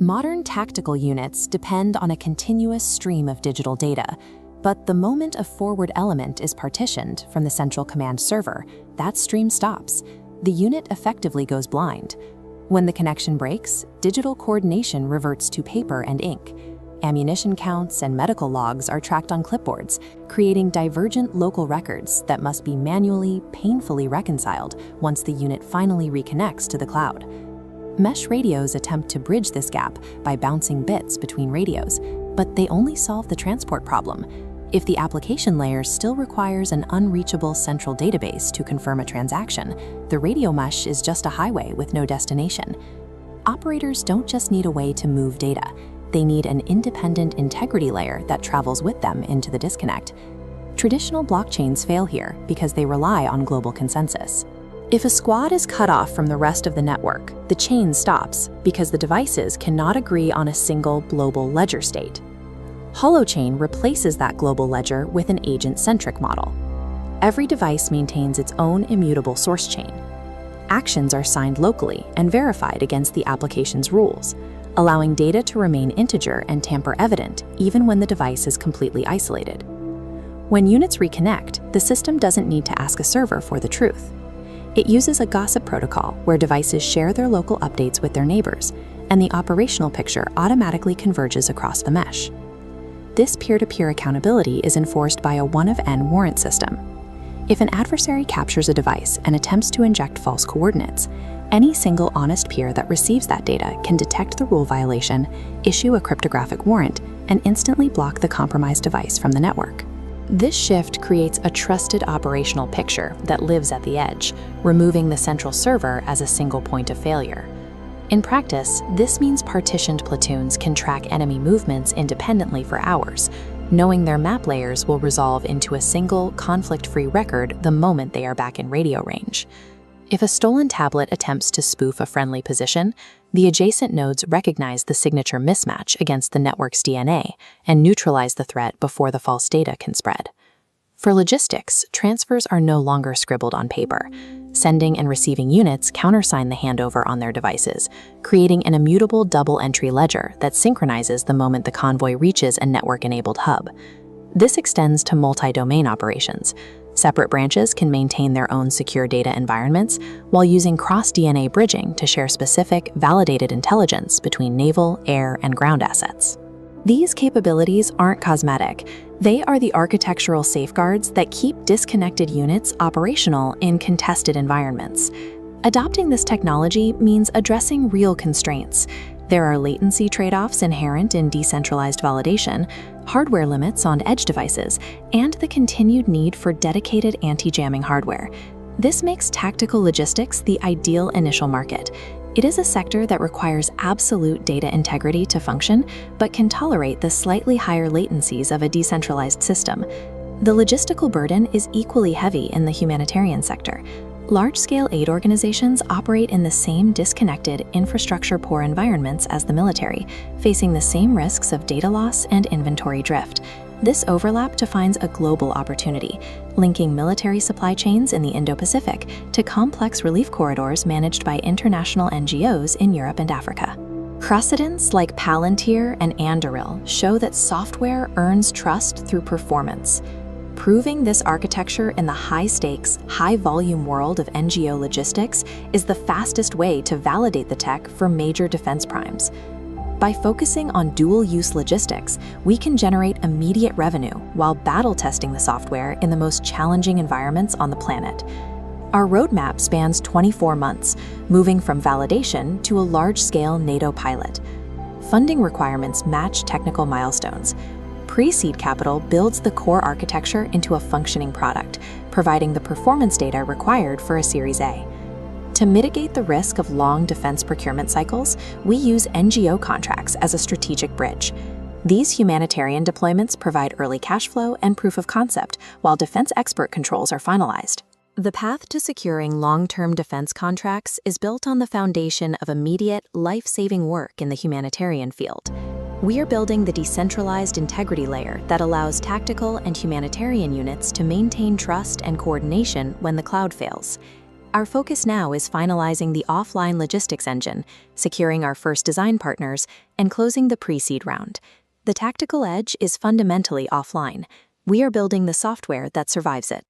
Modern tactical units depend on a continuous stream of digital data, but the moment a forward element is partitioned from the central command server, that stream stops. The unit effectively goes blind. When the connection breaks, digital coordination reverts to paper and ink. Ammunition counts and medical logs are tracked on clipboards, creating divergent local records that must be manually, painfully reconciled once the unit finally reconnects to the cloud. Mesh radios attempt to bridge this gap by bouncing bits between radios, but they only solve the transport problem. If the application layer still requires an unreachable central database to confirm a transaction, the radio mesh is just a highway with no destination. Operators don't just need a way to move data. They need an independent integrity layer that travels with them into the disconnect. Traditional blockchains fail here because they rely on global consensus. If a squad is cut off from the rest of the network, the chain stops because the devices cannot agree on a single global ledger state. Holochain replaces that global ledger with an agent-centric model. Every device maintains its own immutable source chain. Actions are signed locally and verified against the application's rules, allowing data to remain integer and tamper-evident even when the device is completely isolated. When units reconnect, the system doesn't need to ask a server for the truth. It uses a gossip protocol where devices share their local updates with their neighbors, and the operational picture automatically converges across the mesh. This peer-to-peer accountability is enforced by a one-of-n warrant system. If an adversary captures a device and attempts to inject false coordinates, any single honest peer that receives that data can detect the rule violation, issue a cryptographic warrant, and instantly block the compromised device from the network. This shift creates a trusted operational picture that lives at the edge, removing the central server as a single point of failure. In practice, this means partitioned platoons can track enemy movements independently for hours, knowing their map layers will resolve into a single, conflict-free record the moment they are back in radio range. If a stolen tablet attempts to spoof a friendly position, the adjacent nodes recognize the signature mismatch against the network's DNA and neutralize the threat before the false data can spread. For logistics, transfers are no longer scribbled on paper. Sending and receiving units countersign the handover on their devices, creating an immutable double-entry ledger that synchronizes the moment the convoy reaches a network-enabled hub. This extends to multi-domain operations. Separate branches can maintain their own secure data environments while using cross-DNA bridging to share specific, validated intelligence between naval, air, and ground assets. These capabilities aren't cosmetic. They are the architectural safeguards that keep disconnected units operational in contested environments. Adopting this technology means addressing real constraints. There are latency trade-offs inherent in decentralized validation, hardware limits on edge devices, and the continued need for dedicated anti-jamming hardware. This makes tactical logistics the ideal initial market. It is a sector that requires absolute data integrity to function, but can tolerate the slightly higher latencies of a decentralized system. The logistical burden is equally heavy in the humanitarian sector. Large-scale aid organizations operate in the same disconnected, infrastructure-poor environments as the military, facing the same risks of data loss and inventory drift. This overlap defines a global opportunity, linking military supply chains in the Indo-Pacific to complex relief corridors managed by international NGOs in Europe and Africa. Precedents like Palantir and Anduril show that software earns trust through performance. Proving this architecture in the high-stakes, high-volume world of NGO logistics is the fastest way to validate the tech for major defense primes. By focusing on dual-use logistics, we can generate immediate revenue while battle-testing the software in the most challenging environments on the planet. Our roadmap spans 24 months, moving from validation to a large-scale NATO pilot. Funding requirements match technical milestones. Pre-seed capital builds the core architecture into a functioning product, providing the performance data required for a Series A. To mitigate the risk of long defense procurement cycles, we use NGO contracts as a strategic bridge. These humanitarian deployments provide early cash flow and proof of concept, while defense expert controls are finalized. The path to securing long-term defense contracts is built on the foundation of immediate, life-saving work in the humanitarian field. We are building the decentralized integrity layer that allows tactical and humanitarian units to maintain trust and coordination when the cloud fails. Our focus now is finalizing the offline logistics engine, securing our first design partners, and closing the pre-seed round. The tactical edge is fundamentally offline. We are building the software that survives it.